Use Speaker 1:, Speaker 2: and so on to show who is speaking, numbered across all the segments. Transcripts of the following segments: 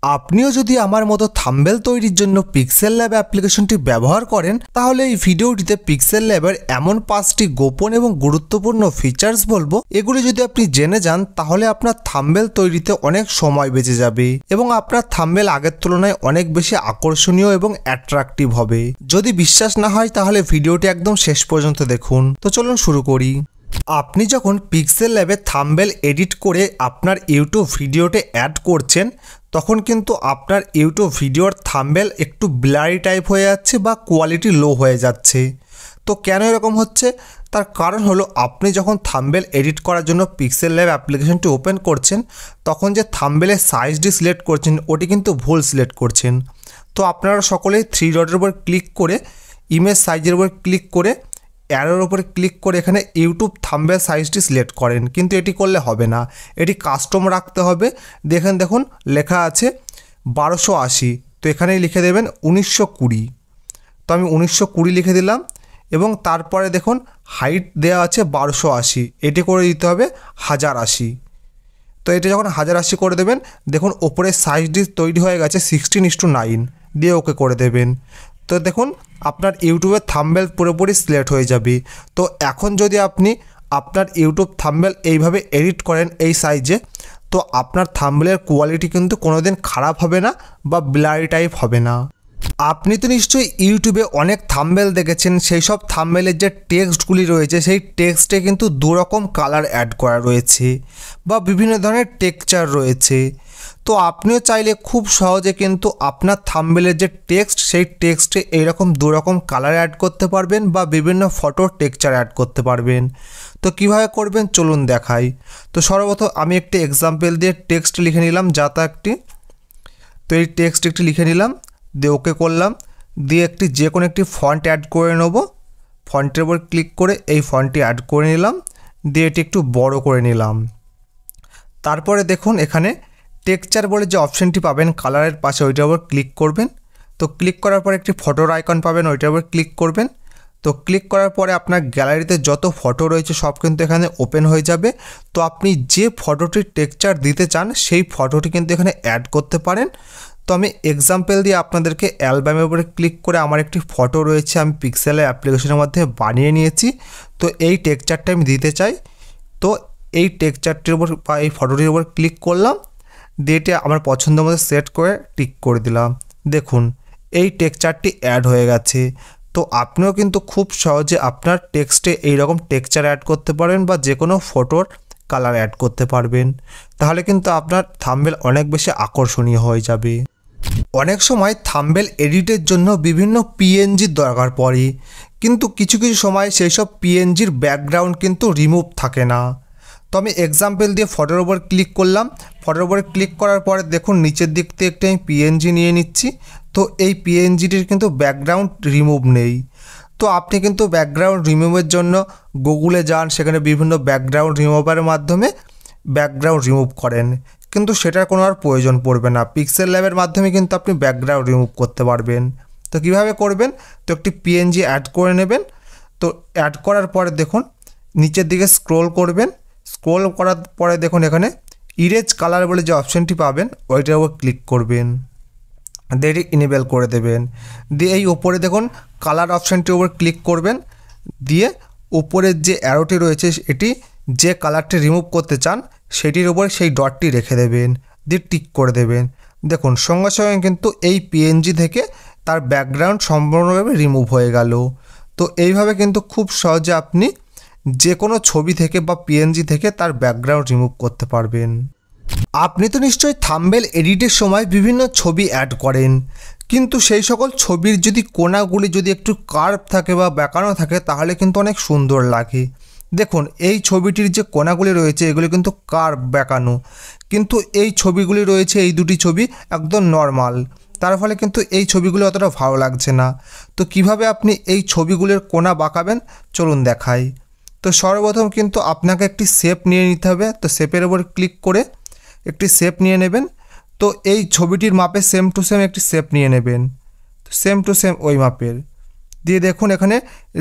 Speaker 1: আপনিও যদি আমার মতো থাম্বনেল তৈরির জন্য পিক্সেল ল্যাব অ্যাপ্লিকেশনটি ব্যবহার করেন তাহলে এই ভিডিওটিতে পিক্সেল ল্যাবের এমন 5টি গোপন এবং গুরুত্বপূর্ণ ফিচার্স বলবো। এগুলি যদি আপনি জেনে যান তাহলে আপনার থাম্বনেল তৈরিতে অনেক সময় বেঁচে যাবে এবং আপনার থাম্বনেল আগের তুলনায় অনেক বেশি আকর্ষণীয় এবং অ্যাট্রাকটিভ হবে। যদি বিশ্বাস না হয় তাহলে ভিডিওটি একদম শেষ পর্যন্ত দেখুন। তো চলুন শুরু করি। আপনি যখন পিক্সেল ল্যাবে থাম্বনেল এডিট করে আপনার ইউটিউব ভিডিওতে অ্যাড করছেন তখন কিন্তু আপনার ইউটিউব ভিডিওর থাম্বনেল একটু ব্লারি টাইপ হয়ে যাচ্ছে বা কোয়ালিটি লো হয়ে যাচ্ছে। তো কেন এরকম হচ্ছে তার কারণ হলো আপনি যখন থাম্বনেল এডিট করার জন্য পিক্সেল ল্যাব অ্যাপ্লিকেশনটি ওপেন করছেন তখন যে থাম্বনেলের সাইজটি সিলেক্ট করছেন ওটি কিন্তু ভুল সিলেক্ট করছেন। তো আপনারা সকলেই 3 ডটের উপর ক্লিক করে ইমেজ সাইজের উপর ক্লিক করে অ্যারোর উপরে ক্লিক করে এখানে ইউটিউব থাম্বনেল সাইজটি সিলেক্ট করেন, কিন্তু এটি করলে হবে না, এটি কাস্টম রাখতে হবে। দেখুন লেখা আছে 1280, তো এখানেই লিখে দেবেন 1920। তো আমি 1920 লিখে দিলাম এবং তারপরে দেখুন হাইট দেওয়া আছে 1280, এটি করে দিতে হবে 1080। তো এটা যখন 1080 করে দেবেন দেখুন ওপরে সাইজটি তৈরি হয়ে গেছে 16:9 দিয়ে ওকে করে দেবেন। তো দেখুন আপনার ইউটিউবের থাম্বনেল পুরোপুরি সিলেক্ট হয়ে যাবে। তো এখন যদি আপনি আপনার ইউটিউব থাম্বনেল এইভাবে এডিট করেন এই সাইজে তো আপনার থাম্বনেলের কোয়ালিটি কিন্তু কোনোদিন খারাপ হবে না বা ব্লারি টাইপ হবে না। আপনি তো নিশ্চয়ই ইউটিউবে অনেক থাম্বনেল দেখেছেন, সেই সব থাম্বনেলের যে টেক্সটগুলি রয়েছে সেই টেক্সটে কিন্তু দুরকম কালার অ্যাড করা রয়েছে বা বিভিন্ন ধরনের টেক্সচার রয়েছে। তো আপনিও চাইলে খুব সহজে কিন্তু আপনার থাম্বনেলের যে টেক্সট সেই টেক্সটে এইরকম দুরকম কালার অ্যাড করতে পারবেন বা বিভিন্ন ফটোর টেক্সচার অ্যাড করতে পারবেন। তো কিভাবে করবেন চলুন দেখাই। তো সর্বপ্রথম আমি একটি এক্সাম্পল দিয়ে টেক্সট লিখে নিলাম যাতা একটি। তো এই টেক্সট একটি লিখে নিলাম দিয়ে ওকে করলাম, দিয়ে একটি যে কোনো একটি ফন্ট অ্যাড করে নেব। ফন্টের উপর ক্লিক করে এই ফন্টটি অ্যাড করে নিলাম, দিয়ে এটি একটু বড় করে নিলাম। তারপরে দেখুন এখানে টেক্সচার বলে যে অপশানটি পাবেন কালারের পাশে ওইটার উপর ক্লিক করবেন। তো ক্লিক করার পর একটি ফটোর আইকন পাবেন, ওইটার উপর ক্লিক করবেন। তো ক্লিক করার পরে আপনার গ্যালারিতে যত ফটো রয়েছে সব কিন্তু এখানে ওপেন হয়ে যাবে। তো আপনি যে ফটোটির টেক্সচার দিতে চান সেই ফটোটি কিন্তু এখানে অ্যাড করতে পারেন। তো আমি এক্সাম্পল দিয়ে আপনাদেরকে অ্যালবামের উপরে ক্লিক করে আমার একটি ফটো রয়েছে আমি পিক্সেলের অ্যাপ্লিকেশনের মধ্যে বানিয়ে নিয়েছি। তো এই টেক্সচারটা আমি দিতে চাই। তো এই টেক্সচারটির উপর বা এই ফটোটির উপর ক্লিক করলাম, দিয়ে এটা আমার পছন্দ মতো সেট করে টিক করে দিলাম। দেখুন এই টেক্সচারটি অ্যাড হয়ে গেছে। তো আপনিও কিন্তু খুব সহজে আপনার টেক্সটে এইরকম টেক্সচার অ্যাড করতে পারেন বা যে কোনো ফটোর কালার অ্যাড করতে পারবেন, তাহলে কিন্তু আপনার থাম্বনেল অনেক বেশি আকর্ষণীয় হয়ে যাবে। অনেক সময় থাম্বনেল এডিটের জন্য বিভিন্ন পিএনজির দরকার পড়ে, কিন্তু কিছু সময় সেই সব পিএনজির ব্যাকগ্রাউন্ড কিন্তু রিমুভ থাকে না। তো আমি এক্সাম্পল দিয়ে ফটোর ওপর ক্লিক করলাম, ফটোর উপরে ক্লিক করার পরে দেখুন নিচের দিক থেকে একটি আমি পিএনজি নিয়ে নিচ্ছি। তো এই পিএনজিটির কিন্তু ব্যাকগ্রাউন্ড রিমুভ নেই। তো আপনি কিন্তু ব্যাকগ্রাউন্ড রিমুভের জন্য গুগলে যান, সেখানে বিভিন্ন ব্যাকগ্রাউন্ড রিমুভারের মাধ্যমে ব্যাকগ্রাউন্ড রিমুভ করেন, কিন্তু সেটার কোনো আর প্রয়োজন পড়বে না। পিক্সেল ল্যাবের মাধ্যমে কিন্তু আপনি ব্যাকগ্রাউন্ড রিমুভ করতে পারবেন। তো কিভাবে করবেন, তো একটি পিএনজি অ্যাড করে নেবেন। তো অ্যাড করার পরে দেখুন নিচের দিকে স্ক্রোল করবেন, স্ক্রোল করার পরে দেখুন এখানে ইরেজ কালার বলে যে অপশানটি পাবেন ওইটার উপর ক্লিক করবেন, দিয়ে এটি ইনেবল করে দেবেন। দিয়ে এই ওপরে দেখুন কালার অপশানটির উপর ক্লিক করবেন, দিয়ে উপরের যে অ্যারোটি রয়েছে এটি যে কালারটি রিমুভ করতে চান সেটির উপর সেই ডটটি রেখে দেবেন, দিয়ে টিক করে দেবেন। দেখুন সঙ্গে সঙ্গে কিন্তু এই পিএনজি থেকে তার ব্যাকগ্রাউন্ড সম্পূর্ণভাবে রিমুভ হয়ে গেল। তো এইভাবে কিন্তু খুব সহজে আপনি যে কোনো ছবি থেকে বা পিএনজি থেকে তার ব্যাকগ্রাউন্ড রিমুভ করতে পারবেন। আপনি তো নিশ্চয়ই থাম্বনেল এডিটের সময় বিভিন্ন ছবি অ্যাড করেন, কিন্তু সেই সকল ছবির যদি কোণাগুলি যদি একটু কার্ভ থাকে বা বেঁকানো থাকে তাহলে কিন্তু অনেক সুন্দর লাগে। দেখুন এই ছবিটির যে কোণাগুলি রয়েছে এগুলি কিন্তু কার্ভ বেঁকানো, কিন্তু এই ছবিগুলি রয়েছে এই দুটি ছবি একদম নর্মাল, তার ফলে কিন্তু এই ছবিগুলি অতটা ভালো লাগছে না। তো কিভাবে আপনি এই ছবিগুলির কোণা বাঁকাবেন চলুন দেখাই। তো সর্বপ্রথম কিন্তু আপনাকে একটি শেপ নিয়ে নিতে হবে। তো শেপের উপর ক্লিক করে একটি শেপ নিয়ে নেবেন। তো এই ছবিটির মাপে সেম টু সেম একটি শেপ নিয়ে নেবেন, তো সেম টু সেম ওই মাপের। দিয়ে দেখুন এখানে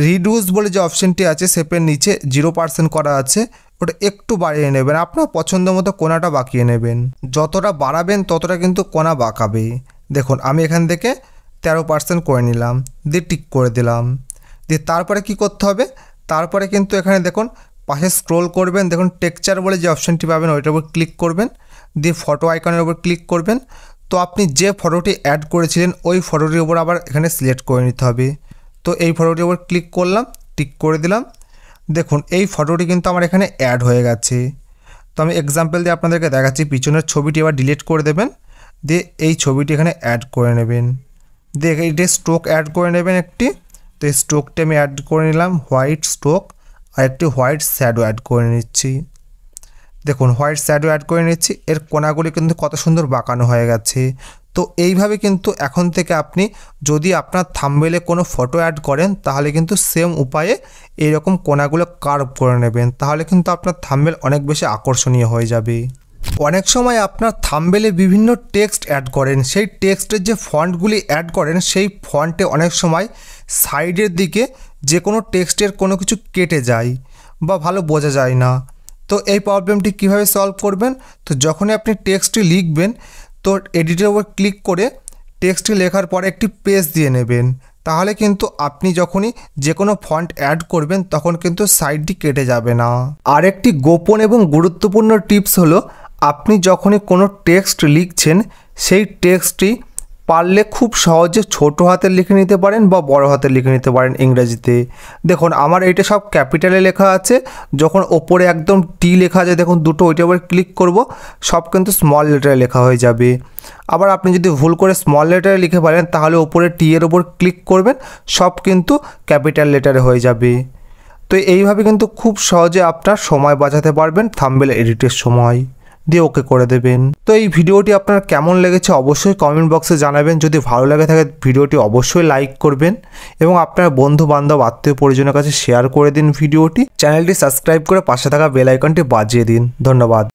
Speaker 1: রিডিউস বলে যে অপশানটি আছে শেপের নিচে 0% করা আছে, ওটা একটু বাড়িয়ে নেবেন, আপনার পছন্দ মতো কোণাটা বাঁকিয়ে নেবেন। যতটা বাড়াবেন ততটা কিন্তু কোণা বাঁকাবে। দেখুন আমি এখান থেকে 13% করে নিলাম, দিয়ে টিক করে দিলাম। দিয়ে তারপরে কি করতে হবে, তারপরে কিন্তু এখানে দেখুন পাশে স্ক্রোল করবেন, দেখুন টেক্সচার বলে যে অপশানটি পাবেন ওইটার উপর ক্লিক করবেন, দিয়ে ফটো আইকনের উপর ক্লিক করবেন। তো আপনি যে ফটোটি অ্যাড করেছিলেন ওই ফটোটির উপর আবার এখানে সিলেক্ট করে নিতে হবে। তো এই ফটোটির উপর ক্লিক করলাম, টিক করে দিলাম। দেখুন এই ফটোটি কিন্তু আমার এখানে অ্যাড হয়ে গেছে। তো আমি এক্সাম্পল দিয়ে আপনাদেরকে দেখাচ্ছি। পিছনের ছবিটি আবার ডিলিট করে দেবেন, দিয়ে এই ছবিটি এখানে অ্যাড করে নেবেন। দিয়ে এইটি স্ট্রোক অ্যাড করে নেবেন একটি। তো এই স্ট্রোকটি আমি অ্যাড করে নিলাম, হোয়াইট স্ট্রোক, আর একটি হোয়াইট শ্যাডো অ্যাড করে নিচ্ছি। দেখুন হোয়াইট শ্যাডো অ্যাড করে নিচ্ছি, এর কোণাগুলি কিন্তু কত সুন্দর বাঁকানো হয়ে গেছে। তো এইভাবে কিন্তু এখন থেকে আপনি যদি আপনার থাম্বনেইলে কোনো ফটো অ্যাড করেন তাহলে কিন্তু সেম উপায়ে এইরকম কোণাগুলো কার্ভ করে নেবেন, তাহলে কিন্তু আপনার থাম্বনেইল অনেক বেশি আকর্ষণীয় হয়ে যাবে। অনেক সময় আপনার থাম্বনেইলে বিভিন্ন টেক্সট অ্যাড করেন, সেই টেক্সটের যে ফন্টগুলি অ্যাড করেন সেই ফন্টে অনেক সময় সাইডের দিকে যে কোনো টেক্সটের কোনো কিছু কেটে যায় বা ভালো বোঝা যায় না। তো এই প্রবলেমটি কিভাবে সলভ করবেন, তো যখনই আপনি টেক্সটটি লিখবেন তো এডিটের উপর ক্লিক করে টেক্সটটি লেখার পরে একটি পেজ দিয়ে নেবেন, তাহলে কিন্তু আপনি যখনই যে কোনো ফন্ট অ্যাড করবেন তখন কিন্তু সাইডটি কেটে যাবে না। আরেকটি গোপন এবং গুরুত্বপূর্ণ টিপস হলো, আপনি যখনই কোনো টেক্সট লিখছেন সেই টেক্সটটি পারলে খুব সহজে ছোট হাতে লিখে নিতে পারেন বা বড় হাতে লিখে নিতে পারেন ইংরেজিতে। দেখুন আমার এইটা সব ক্যাপিটালে লেখা আছে, যখন ওপরে একদম টি লেখা আছে দেখুন দুটো, ওইটার উপর ক্লিক করব সব কিন্তু স্মল লেটারে লেখা হয়ে যাবে। আবার আপনি যদি ভুল করে স্মল লেটারে লিখে পারেন তাহলে ওপরে টি এর ওপর ক্লিক করবেন, সব কিন্তু ক্যাপিটাল লেটারে হয়ে যাবে। তো এইভাবে কিন্তু খুব সহজে আপনার সময় বাঁচাতে পারবেন থাম্বনেইল এডিটের সময়, দিয়ে ওকে করে দেবেন। তো এই ভিডিওটি আপনার কেমন লেগেছে অবশ্যই কমেন্ট বক্সে জানাবেন। যদি ভালো লাগে থাকে ভিডিওটি অবশ্যই লাইক করবেন এবং আপনার বন্ধু বান্ধব আত্মীয় পরিজনের কাছে শেয়ার করে দিন ভিডিওটি। চ্যানেলটি সাবস্ক্রাইব করে পাশে থাকা বেল আইকনটি বাজিয়ে দিন। ধন্যবাদ।